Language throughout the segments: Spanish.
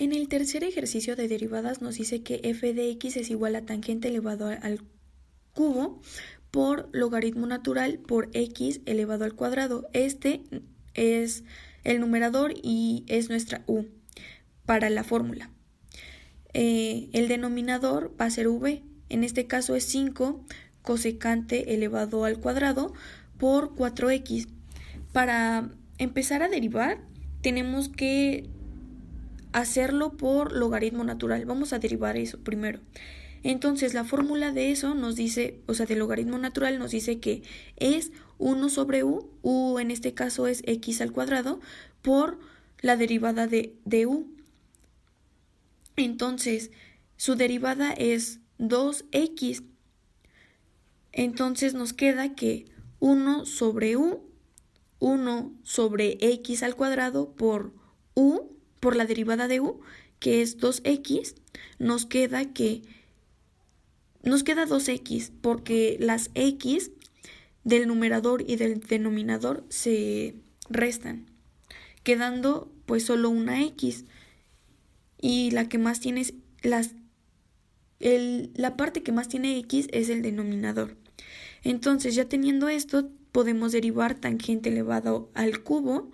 En el tercer ejercicio de derivadas nos dice que f de x es igual a tangente elevado al cubo por logaritmo natural por x elevado al cuadrado. Este es el numerador y es nuestra u para la fórmula. El denominador va a ser v, en este caso es 5 cosecante elevado al cuadrado por 4x. Para empezar a derivar tenemos que hacerlo por logaritmo natural. Vamos a derivar eso primero. Entonces la fórmula de eso nos dice, o sea, del logaritmo natural nos dice que es 1 sobre u en este caso es x al cuadrado, por la derivada de u. Entonces, su derivada es 2x. Entonces nos queda que 1 sobre u, 1 sobre x al cuadrado por u, por la derivada de u, que es 2x, nos queda 2x, porque las x del numerador y del denominador se restan, quedando pues solo una x. Y la que más tiene la parte que más tiene x es el denominador. Entonces, ya teniendo esto, podemos derivar tangente elevado al cubo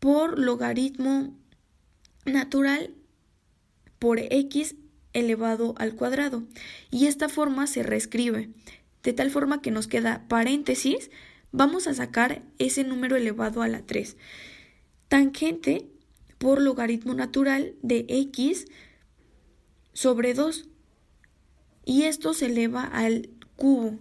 por logaritmo natural por x elevado al cuadrado. Y esta forma se reescribe, de tal forma que nos queda paréntesis, vamos a sacar ese número elevado a la 3. Tangente por logaritmo natural de x sobre 2. Y esto se eleva al cubo.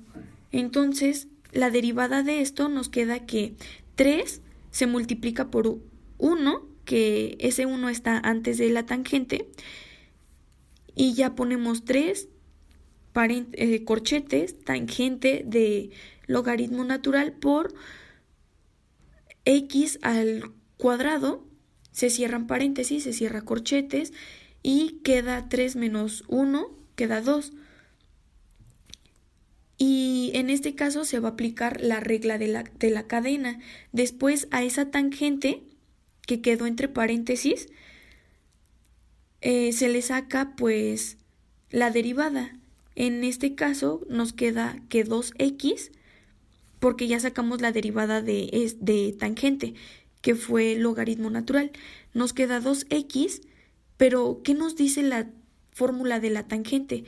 Entonces, la derivada de esto nos queda que 3 se multiplica por 1, que ese 1 está antes de la tangente, y ya ponemos 3 corchetes, tangente de logaritmo natural por x al cuadrado, se cierran paréntesis, se cierra corchetes, y queda 3 menos 1, queda 2. Y en este caso se va a aplicar la regla de la cadena. Después a esa tangente que quedó entre paréntesis, se le saca pues la derivada. En este caso nos queda que 2x, porque ya sacamos la derivada de tangente, que fue logaritmo natural. Nos queda 2x, pero ¿qué nos dice la fórmula de la tangente?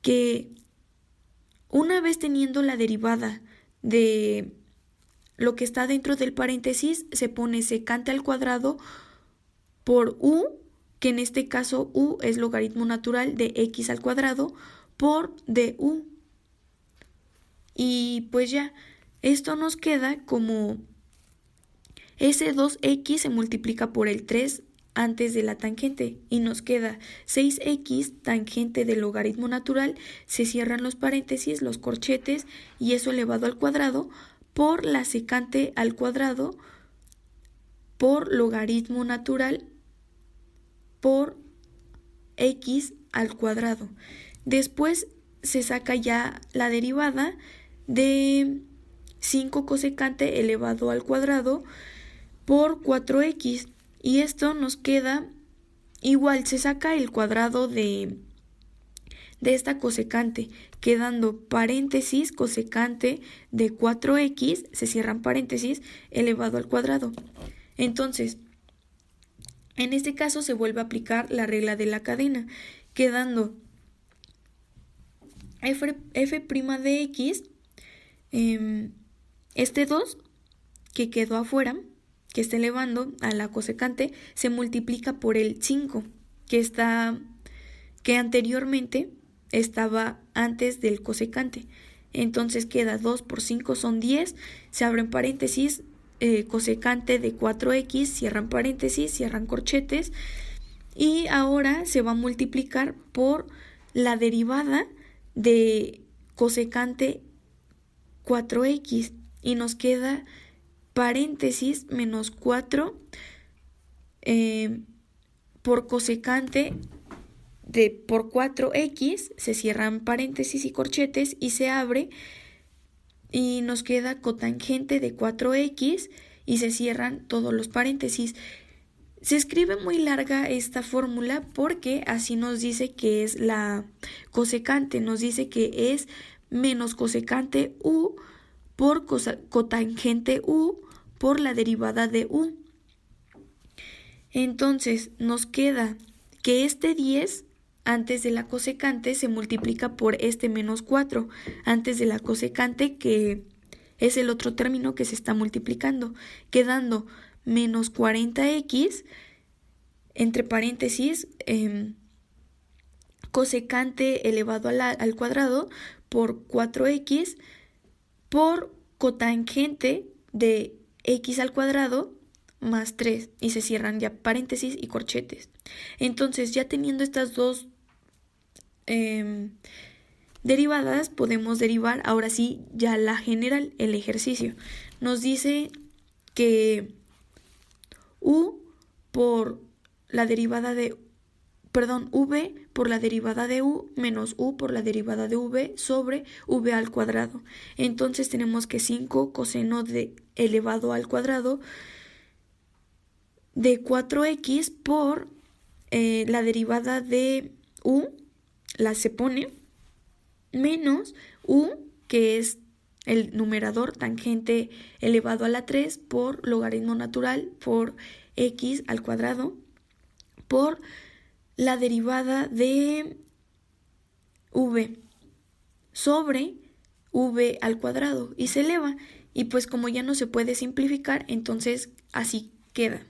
Que una vez teniendo la derivada de lo que está dentro del paréntesis, se pone secante al cuadrado por u, que en este caso u es logaritmo natural de x al cuadrado, por du. Y pues ya, esto nos queda como ese 2x se multiplica por el 3 antes de la tangente y nos queda 6x tangente del logaritmo natural, se cierran los paréntesis, los corchetes, y eso elevado al cuadrado por la secante al cuadrado por logaritmo natural por x al cuadrado. Después se saca ya la derivada de 5 cosecante elevado al cuadrado por 4x, y esto nos queda igual, se saca el cuadrado de esta cosecante, quedando paréntesis cosecante de 4x, se cierran paréntesis, elevado al cuadrado. Entonces, en este caso se vuelve a aplicar la regla de la cadena, quedando f' de x, este 2 que quedó afuera, que está elevando a la cosecante, se multiplica por el 5, que anteriormente estaba antes del cosecante. Entonces queda 2 por 5 son 10, se abren paréntesis, cosecante de 4x, cierran paréntesis, cierran corchetes, y ahora se va a multiplicar por la derivada de cosecante 4x, y nos queda paréntesis menos 4 por cosecante por 4x, se cierran paréntesis y corchetes y se abre, y nos queda cotangente de 4x y se cierran todos los paréntesis. Se escribe muy larga esta fórmula porque así nos dice que es la cosecante, nos dice que es menos cosecante u por cotangente u por la derivada de u. Entonces nos queda que este 10 antes de la cosecante se multiplica por este menos 4 antes de la cosecante, que es el otro término que se está multiplicando, quedando menos 40x, entre paréntesis, cosecante elevado al cuadrado por 4x por cotangente de x al cuadrado más 3, y se cierran ya paréntesis y corchetes. Entonces, ya teniendo estas dos derivadas, podemos derivar ahora sí ya la general, el ejercicio. Nos dice que u por la derivada de v por la derivada de u menos u por la derivada de v sobre v al cuadrado. Entonces tenemos que 5 coseno de elevado al cuadrado de 4x por la derivada de u, la se pone, menos u, que es el numerador, tangente elevado a la 3 por logaritmo natural por x al cuadrado, por la derivada de v sobre v al cuadrado, y se eleva. Y pues como ya no se puede simplificar, entonces así queda.